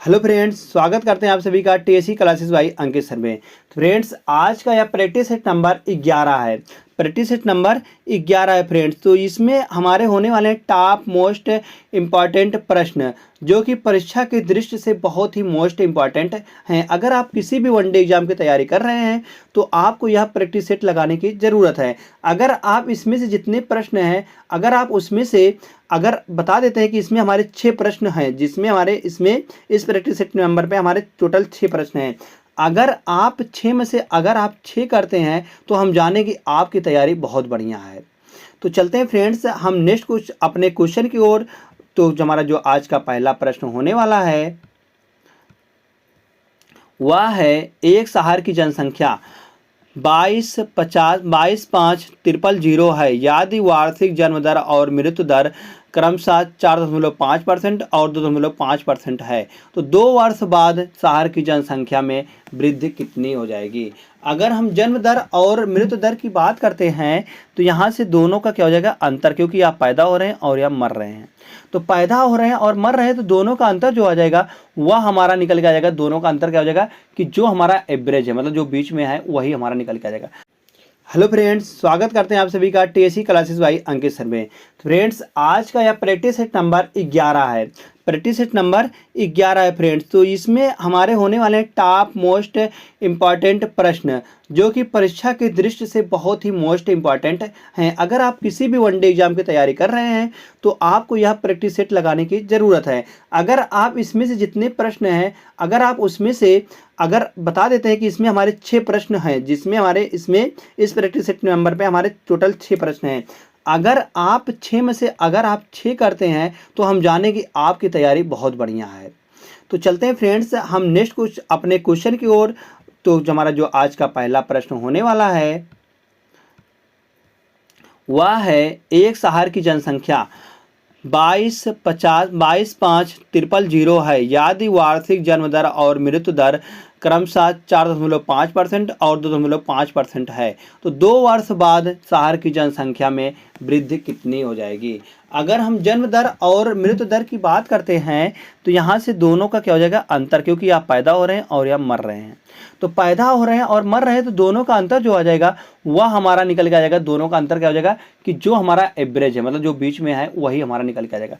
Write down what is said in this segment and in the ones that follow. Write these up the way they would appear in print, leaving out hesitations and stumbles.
Hello friends, स्वागत करते हैं आप सभी का TSC classes by Ankit sir में। तो फ्रेंड्स, आज का यह प्रैक्टिस सेट नंबर 11 है। प्रैक्टिस सेट नंबर 11 है फ्रेंड्स। तो इसमें हमारे होने वाले टॉप मोस्ट इम्पॉर्टेंट प्रश्न जो कि परीक्षा की दृष्टि से बहुत ही मोस्ट इम्पॉर्टेंट हैं। अगर आप किसी भी वनडे एग्जाम की तैयारी कर रहे हैं तो आपको यह प्रैक्टिस सेट लगाने की ज़रूरत है। अगर आप इसमें से जितने प्रश्न हैं, अगर आप उसमें से अगर बता देते हैं कि इसमें हमारे 6 प्रश्न हैं, जिसमें हमारे इसमें इस प्रैक्टिस सेट नंबर पे हमारे टोटल 6 प्रश्न हैं। अगर आप 6 में से अगर आप 6 करते हैं तो हम जाने कि आपकी तैयारी बहुत बढ़िया है। तो चलते हैं फ्रेंड्स, हम नेक्स्ट कुछ अपने क्वेश्चन की ओर। तो हमारा जो आज का पहला प्रश्न होने वाला है वह है, एक शहर की जनसंख्या 22,5,53,0 है। यदि वार्षिक जन्म दर और मृत्यु दर क्रमशः 4.5% और 2.5% है तो 2 वर्ष बाद शहर की जनसंख्या में वृद्धि कितनी हो जाएगी। अगर हम जन्म दर और मृत्यु दर की बात करते हैं तो यहाँ से दोनों का क्या हो जाएगा, अंतर, क्योंकि आप पैदा हो रहे हैं और या मर रहे हैं। तो पैदा हो रहे हैं और मर रहे हैं तो दोनों का अंतर जो आ जाएगा वह हमारा निकल के आ जाएगा। दोनों का अंतर क्या हो जाएगा कि जो हमारा एवरेज है, मतलब जो बीच में है, वही हमारा निकल के आ जाएगा। हेलो फ्रेंड्स, स्वागत करते हैं आप सभी का TSC classes by Ankit sir में। फ्रेंड्स, आज का यह प्रैक्टिस सेट नंबर 11 है। प्रैक्टिस सेट नंबर 11 है फ्रेंड्स। तो इसमें हमारे होने वाले टॉप मोस्ट इम्पॉर्टेंट प्रश्न जो कि परीक्षा की दृष्टि से बहुत ही मोस्ट इम्पॉर्टेंट हैं। अगर आप किसी भी वनडे एग्जाम की तैयारी कर रहे हैं तो आपको यह प्रैक्टिस सेट लगाने की ज़रूरत है। अगर आप इसमें से जितने प्रश्न हैं, अगर आप उसमें से अगर बता देते हैं कि इसमें हमारे 6 प्रश्न हैं, जिसमें हमारे इसमें इस प्रैक्टिस सेट नंबर पे हमारे टोटल 6 प्रश्न हैं। अगर आप 6 में से अगर आप 6 करते हैं तो हम जाने कि आपकी तैयारी बहुत बढ़िया है। तो चलते हैं फ्रेंड्स, हम नेक्स्ट कुछ अपने क्वेश्चन की ओर। तो हमारा जो आज का पहला प्रश्न होने वाला है वह है, एक शहर की जनसंख्या 22,5,53,0 है। यदि वार्षिक जन्म दर और मृत्यु दर क्रमशः 4.5% और 2.5% है तो 2 वर्ष बाद शहर की जनसंख्या में वृद्धि कितनी हो जाएगी। अगर हम जन्म दर और मृत्यु दर की बात करते हैं तो यहाँ से दोनों का क्या हो जाएगा, अंतर, क्योंकि आप पैदा हो रहे हैं और या मर रहे हैं। तो पैदा हो रहे हैं और मर रहे हैं तो दोनों का अंतर जो आ जाएगा वह हमारा निकल के आ जाएगा। दोनों का अंतर क्या हो जाएगा कि जो हमारा एवरेज है, मतलब जो बीच में है, वही हमारा निकल के आ जाएगा।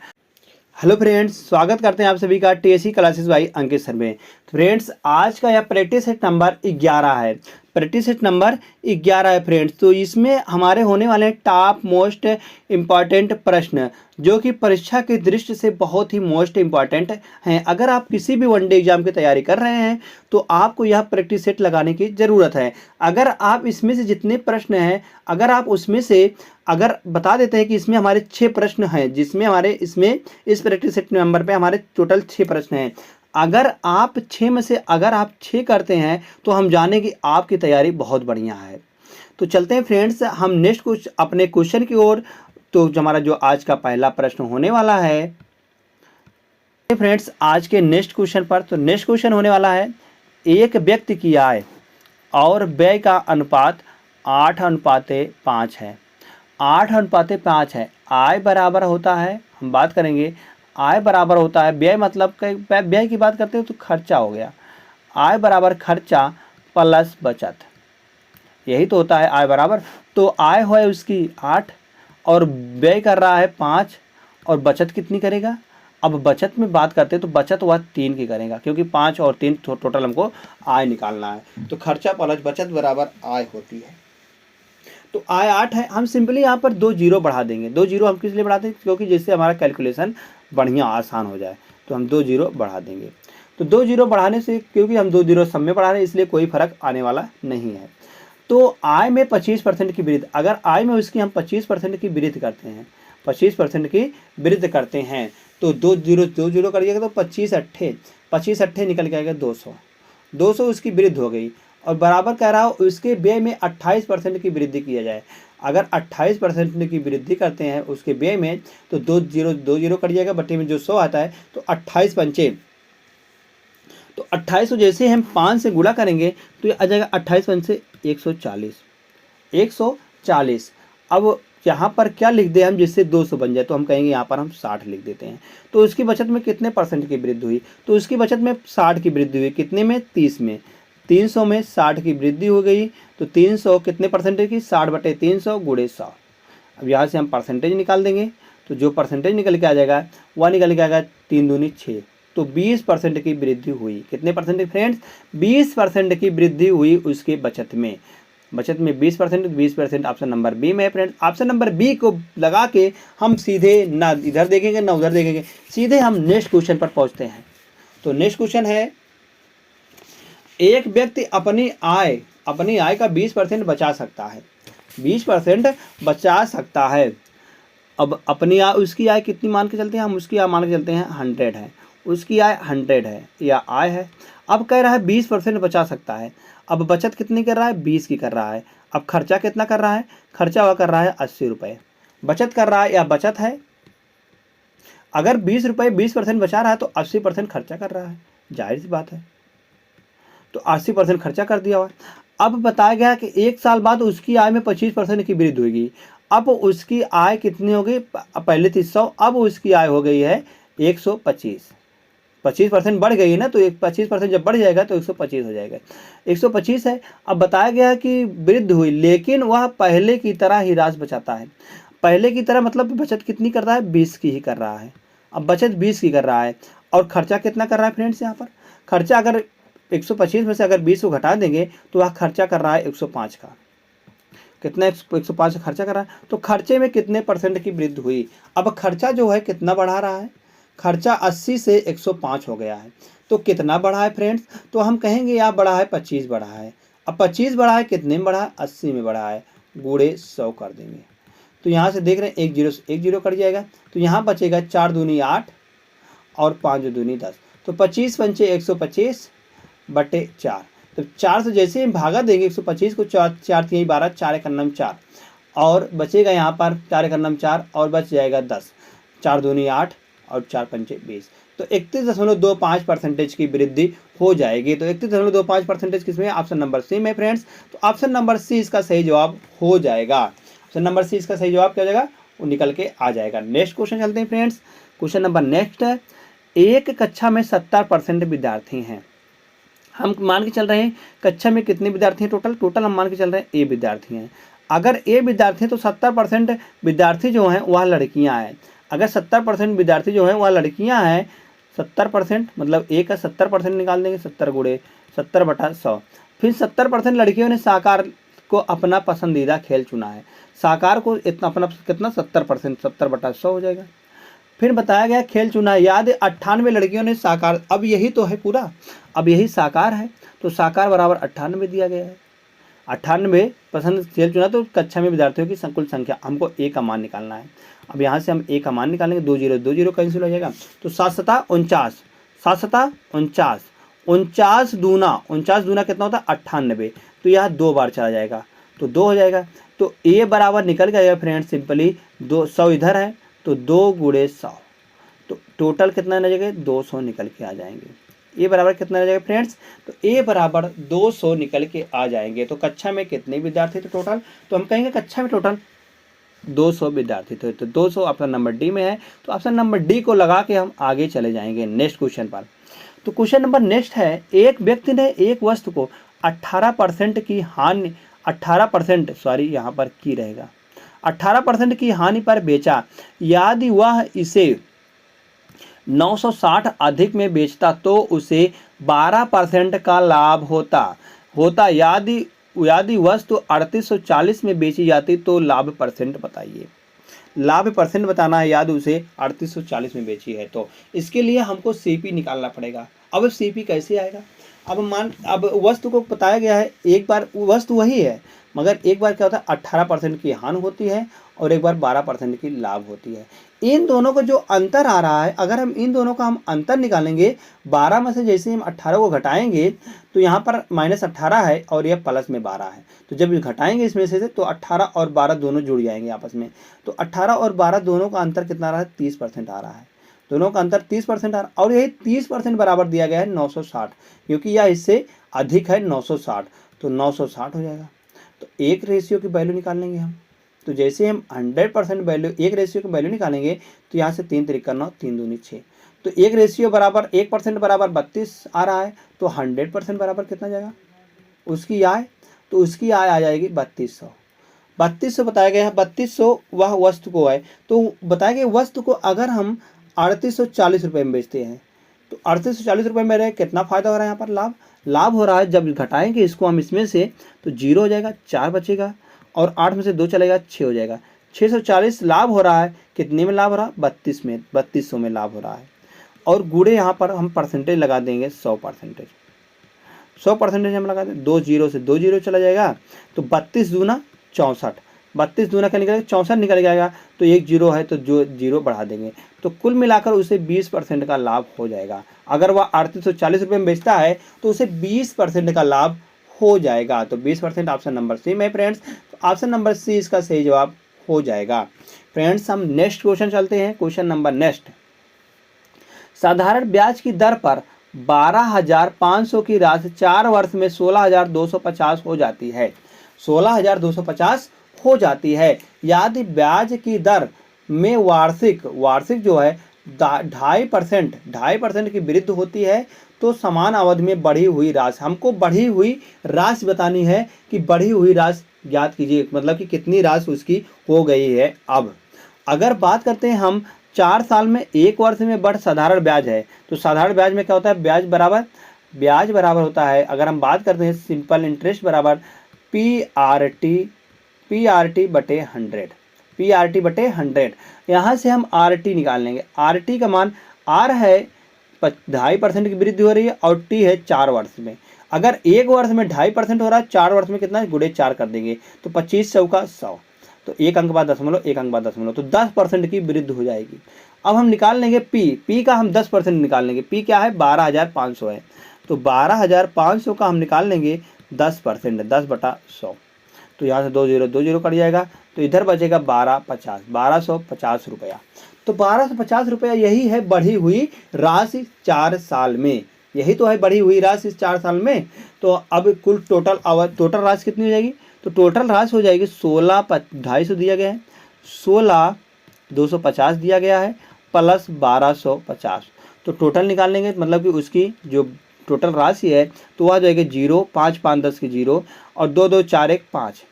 हेलो फ्रेंड्स, स्वागत करते हैं आप सभी का TSC classes by Ankit sir में। फ्रेंड्स, आज का यह प्रैक्टिस सेट नंबर 11 है। प्रैक्टिस सेट नंबर 11 है फ्रेंड्स। तो इसमें हमारे होने वाले टॉप मोस्ट इम्पॉर्टेंट प्रश्न जो कि परीक्षा की दृष्टि से बहुत ही मोस्ट इम्पॉर्टेंट हैं। अगर आप किसी भी वनडे एग्जाम की तैयारी कर रहे हैं तो आपको यह प्रैक्टिस सेट लगाने की ज़रूरत है। अगर आप इसमें से जितने प्रश्न हैं, अगर आप उसमें से अगर बता देते हैं कि इसमें हमारे 6 प्रश्न हैं, जिसमें हमारे इसमें इस प्रैक्टिस सेट नंबर पे हमारे टोटल 6 प्रश्न हैं। अगर आप 6 में से अगर आप 6 करते हैं तो हम जाने कि आपकी तैयारी बहुत बढ़िया है। तो चलते हैं फ्रेंड्स, हम नेक्स्ट कुछ अपने क्वेश्चन की ओर। तो हमारा जो आज का पहला प्रश्न होने वाला है फ्रेंड्स, आज के नेक्स्ट क्वेश्चन पर। तो नेक्स्ट क्वेश्चन होने वाला है, एक व्यक्ति की आय और व्यय का अनुपात 8:5 है। 8:5 है। आय बराबर होता है, हम बात करेंगे आय बराबर होता है व्यय, मतलब व्यय की बात करते हो तो खर्चा हो गया। आय बराबर खर्चा प्लस बचत, यही तो होता है आय बराबर। तो आय है उसकी 8 और व्यय कर रहा है 5 और बचत कितनी करेगा। अब बचत में बात करते हैं तो बचत वह 3 की करेगा, क्योंकि 5 और 3 टोटल हमको आय निकालना है। तो खर्चा प्लस बचत बराबर आय होती है। तो आय 8 है। हम सिंपली यहाँ पर 2 जीरो बढ़ा देंगे। 2 जीरो हम किस लिए बढ़ाते हैं, क्योंकि जिससे हमारा कैलकुलेशन बढ़िया आसान हो जाए। तो हम 2 जीरो बढ़ा देंगे। तो 2 जीरो बढ़ाने से, क्योंकि हम 2 जीरो सब में बढ़ा रहे हैं, इसलिए कोई फर्क आने वाला नहीं है। तो आय में 25% की वृद्धि, अगर आय में उसकी हम 25% की वृद्धि करते हैं, 25% की वृद्धि करते हैं तो 2 जीरो करिएगा तो 25 अट्ठे निकल के आएगा 200। 200 उसकी वृद्धि हो गई और बराबर कह रहा हो उसके व्यय में 28% की वृद्धि किया जाए। अगर 28% की वृद्धि करते हैं उसके व्यय में तो 2 जीरो करिएगा, बट्टे में जो 100 आता है तो 28 पंचे, तो 28 को जैसे हम 5 से गुणा करेंगे तो ये आ जाएगा 28 पंचे 140। अब यहाँ पर क्या लिख दें हम जिससे 200 बन जाए, तो हम कहेंगे यहाँ पर हम 60 लिख देते हैं। तो उसकी बचत में कितने परसेंट की वृद्धि हुई, तो उसकी बचत में 60 की वृद्धि हुई। कितने में, 30 में। 300 में 60 की वृद्धि हो गई, तो 300 कितने परसेंटेज की, 60/300 गुणे 100। अब यहाँ से हम परसेंटेज निकाल देंगे, तो जो परसेंटेज निकल के आ जाएगा वह निकल के आएगा 3 दूनी 6, तो 20% की वृद्धि हुई। कितने परसेंट फ्रेंड्स, 20% की वृद्धि हुई उसके बचत में। बचत में 20%, 20% ऑप्शन नंबर बी में है फ्रेंड्स। ऑप्शन नंबर बी को लगा के हम सीधे ना इधर देखेंगे ना उधर देखेंगे, सीधे हम नेक्स्ट क्वेश्चन पर पहुंचते हैं। तो नेक्स्ट क्वेश्चन है, एक व्यक्ति अपनी आय का 20% बचा सकता है, 20% बचा सकता है। अब अपनी आय, उसकी आय कितनी मान के चलते हैं हम, उसकी आय मान के चलते हैं 100 है, उसकी आय 100 है या आय है। अब कह रहा है 20% बचा सकता है। अब बचत कितनी कर रहा है, 20 की कर रहा है। अब खर्चा कितना कर रहा है, खर्चा हुआ कर रहा है 80 रुपये। बचत कर रहा है या बचत है, अगर 20 रुपये 20% बचा रहा है तो 80% खर्चा कर रहा है, जाहिर सी बात है। तो 80% खर्चा कर दिया हुआ। अब बताया गया कि 1 साल बाद उसकी आय में 25% की वृद्धि होगी। अब उसकी आय कितनी हो गई, पहले थी 100, अब उसकी आय हो गई है 125। 25% बढ़ गई ना, तो 25% जब बढ़ जाएगा तो 125 हो जाएगा। 125 है। अब बताया गया कि वृद्धि हुई, लेकिन वह पहले की तरह ही राशि बचाता है। पहले की तरह मतलब बचत कितनी कर रहा है, 20 की ही कर रहा है। अब बचत 20 की कर रहा है और खर्चा कितना कर रहा है फ्रेंड्स, यहाँ पर खर्चा अगर 125 में से अगर 20 को घटा देंगे तो वह खर्चा कर रहा है 105 का। कितना, 105 का खर्चा कर रहा है। तो खर्चे में कितने परसेंट की वृद्धि हुई। अब खर्चा जो है कितना बढ़ा रहा है, खर्चा 80 से 105 हो गया है। तो कितना बढ़ा है फ्रेंड्स, तो हम कहेंगे यहाँ बढ़ा है 25 बढ़ा है। अब 25 बढ़ा है, कितने में बढ़ा है, 80 में बढ़ा है, गुणे 100 कर देंगे। तो यहाँ से देख रहे हैं 1 जीरो से 1 जीरो कट जाएगा, तो यहाँ बचेगा 4 दूनी 8 और 5 दूनी 10। तो 25 पंचे 125/4। तो 4 से जैसे ही भागा देंगे 125 को, 4 3 12, 4 1 9 4 और बचेगा यहाँ पर 4 1 9 4 और बच जाएगा 10। 4 दूनी 8 और 4 पंचे 20। तो 31.25% की वृद्धि हो जाएगी। तो 31.25% किसमें, ऑप्शन नंबर सी में फ्रेंड्स। तो ऑप्शन नंबर सी इसका सही जवाब हो जाएगा। ऑप्शन नंबर सी इसका सही जवाब क्या हो जाएगा, वो निकल के आ जाएगा। नेक्स्ट क्वेश्चन चलते हैं फ्रेंड्स। क्वेश्चन नंबर नेक्स्ट है, एक कक्षा में 70% विद्यार्थी हैं। हम मान के चल रहे हैं कक्षा में कितने विद्यार्थी हैं, टोटल हम मान के चल रहे हैं ए विद्यार्थी हैं। अगर ए विद्यार्थी हैं तो 70% विद्यार्थी जो हैं वह लड़कियां हैं। अगर 70% विद्यार्थी जो हैं वह लड़कियां हैं, 70% मतलब ए का 70% निकाल देंगे, 70 गुणे 70/100। फिर 70% लड़कियों ने साकार को अपना पसंदीदा खेल चुना है। साकार को इतना अपना कितना, 70%, 70/100 हो जाएगा। फिर बताया गया खेल चुना, याद 98 लड़कियों ने साकार, अब यही तो है पूरा, अब यही साकार है, तो साकार बराबर 98 दिया गया है। 98 पसंद खेल चुना, तो कक्षा में विद्यार्थियों की कुल संख्या, हमको ए का मान निकालना है। अब यहाँ से हम ए का मान निकालेंगे, 2 जीरो कैंसिल हो जाएगा। तो 7 सता 49, 7 सता 49, 49 दूना कितना होता है, 98। तो यह 2 बार चला जाएगा, तो 2 हो जाएगा। तो ए बराबर निकल गया फ्रेंड्स, सिंपली 200 इधर है तो 2 गुणे 100, तो टोटल कितना आ जाएगा, 200 निकल के आ जाएंगे। ए बराबर कितना आ जाएगा फ्रेंड्स, तो ए बराबर 200 निकल के आ जाएंगे। तो कक्षा में कितने विद्यार्थी थे टोटल, तो हम कहेंगे कक्षा में टोटल 200 विद्यार्थी थे। तो 200 ऑप्शन नंबर डी में है। तो ऑप्शन नंबर डी को लगा के हम आगे चले जाएंगे नेक्स्ट क्वेश्चन पर। तो क्वेश्चन नंबर नेक्स्ट है, एक व्यक्ति ने एक वस्तु को 18% की हानि, 18% सॉरी यहाँ पर की रहेगा, 18% की हानि पर बेचा। यदि वह इसे 960 अधिक में बेचता तो उसे 12% का लाभ होता। यदि वस्तु 3840 में बेची जाती तो लाभ परसेंट बताइए। लाभ परसेंट बताना है, याद उसे 3840 में बेची है, तो इसके लिए हमको सीपी निकालना पड़ेगा। अब सीपी कैसे आएगा, अब वस्तु को बताया गया है, एक बार वस्तु वही है मगर एक बार क्या होता है 18% की हानि होती है और एक बार 12% की लाभ होती है। इन दोनों को जो अंतर आ रहा है, अगर हम इन दोनों का हम अंतर निकालेंगे, 12 में से जैसे हम 18 को घटाएंगे तो यहाँ पर -18 है और यह प्लस में 12 है। तो जब घटाएंगे इसमें से तो 18 और 12 दोनों जुड़ जाएंगे आपस में। तो 18 और 12 दोनों का अंतर कितना आ रहा है, 30% आ रहा है। दोनों का अंतर 30% आ रहा है और यही 30% बराबर दिया गया है 960, क्योंकि यह इससे अधिक है 960, तो 960 हो जाएगा। तो एक रेशियो की वैल्यू निकाल लेंगे हम, तो जैसे हम 100% वैल्यू, एक रेशियो की वैल्यू निकालेंगे तो यहाँ से 3 3 9 3 दूनी 6, तो एक रेशियो बराबर 1% बराबर 32 आ रहा है, तो 100% बराबर कितना जाएगा उसकी आय, तो उसकी आय आ जाएगी 3200। 3200 बताया गया है, 3200 वह वस्तु को है, तो बताया गया वस्तु को अगर हम 3840 रुपये में बेचते हैं तो 3840 रुपये में रहे कितना फायदा हो रहा है, यहाँ पर लाभ हो रहा है। जब घटाएंगे इसको हम इसमें से तो 0 हो जाएगा, 4 बचेगा और 8 में से 2 चलेगा, 6 हो जाएगा। 640 लाभ हो रहा है, कितने में लाभ हो रहा है, 3200 में लाभ हो रहा है। और गुड़े यहाँ पर हम परसेंटेज लगा देंगे 100%, 100% हम लगा दें, 2 0 से 2 0 चला जाएगा, तो 32 दूना 64, 32 दूना क्या निकलेगा 64 निकल जाएगा, तो एक 0 है तो जो 0 बढ़ा देंगे, तो कुल मिलाकर उसे 20% का लाभ हो जाएगा। अगर वह 3840 रुपये में बेचता है तो उसे 20% का लाभ हो जाएगा। तो 20% ऑप्शन नंबर सी में फ्रेंड्स, ऑप्शन नंबर सी इसका सही जवाब हो जाएगा। फ्रेंड्स हम नेक्स्ट क्वेश्चन चलते हैं, क्वेश्चन नंबर नेक्स्ट। साधारण ब्याज की दर पर 12,500 की राशि 4 वर्ष में 16,250 हो जाती है, 16,250 हो जाती है। यदि ब्याज की दर में वार्षिक जो है 2.5% की वृद्धि होती है तो समान अवधि में बढ़ी हुई राशि, हमको बढ़ी हुई राशि बतानी है कि बढ़ी हुई राशि ज्ञात कीजिए, मतलब कि कितनी राशि उसकी हो गई है। अब अगर बात करते हैं हम 4 साल में 1 वर्ष में बढ़ साधारण ब्याज है, तो साधारण ब्याज में क्या होता है, ब्याज बराबर होता है, अगर हम बात करते हैं सिंपल इंटरेस्ट बराबर PRT बटे 100, PRT बटे 100। यहाँ से हम RT निकाल लेंगे, RT का मान R है 2.5% की वृद्धि हो रही है और T है 4 वर्ष में। अगर 1 वर्ष में 2.5% हो रहा है, 4 वर्ष में कितना है, गुणे 4 कर देंगे तो 25 चौका 100, तो 1 अंक बाद दशमलव, 1 अंक बाद दशमलव, तो 10% की वृद्धि हो जाएगी। अब हम निकाल लेंगे P का हम 10% निकाल लेंगे, P क्या है 12,500 है, तो 12,500 का हम निकाल लेंगे 10%, 10/100, तो यहाँ से 2 0 कट जाएगा, तो इधर बचेगा 1250 रुपया। तो 1250 रुपया यही है बढ़ी हुई राशि 4 साल में, यही तो है बढ़ी हुई राशि 4 साल में। तो अब कुल टोटल राशि कितनी हो जाएगी, तो टोटल राशि हो जाएगी 16,250 दिया गया है, 16,250 दिया गया है प्लस 1250, तो टोटल निकाल लेंगे, मतलब कि उसकी जो टोटल राशि है तो वह जाएगी 0, 5 5 10 की 0 और 2 2 4 1 5,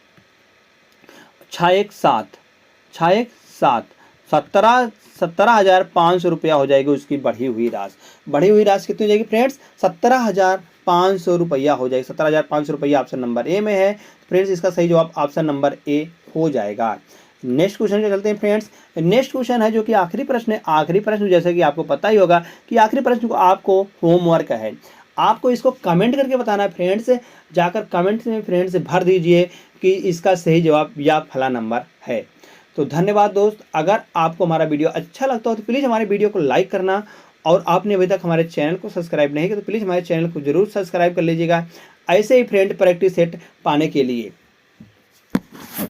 6 1 7, 6 1 7, 17,500 रुपया हो जाएगी उसकी बढ़ी हुई राशि। बढ़ी हुई राशि कितनी हो जाएगी फ्रेंड्स, 17,500 रुपया हो जाएगी, 17,500 रुपया ऑप्शन नंबर ए में है। फ्रेंड्स इसका सही जवाब ऑप्शन नंबर ए हो जाएगा। नेक्स्ट क्वेश्चन चलते हैं फ्रेंड्स। नेक्स्ट क्वेश्चन है जो कि आखिरी प्रश्न है। आखिरी प्रश्न जैसे कि आपको पता ही होगा कि आखिरी प्रश्न को आपको होमवर्क है, आपको इसको कमेंट करके बताना है फ्रेंड्स, जाकर कमेंट में फ्रेंड्स भर दीजिए कि इसका सही जवाब या फला नंबर है। तो धन्यवाद दोस्त, अगर आपको हमारा वीडियो अच्छा लगता हो तो प्लीज़ हमारे वीडियो को लाइक करना, और आपने अभी तक हमारे चैनल को सब्सक्राइब नहीं किया तो प्लीज़ हमारे चैनल को जरूर सब्सक्राइब कर लीजिएगा ऐसे ही फ्रेंड प्रैक्टिस सेट पाने के लिए।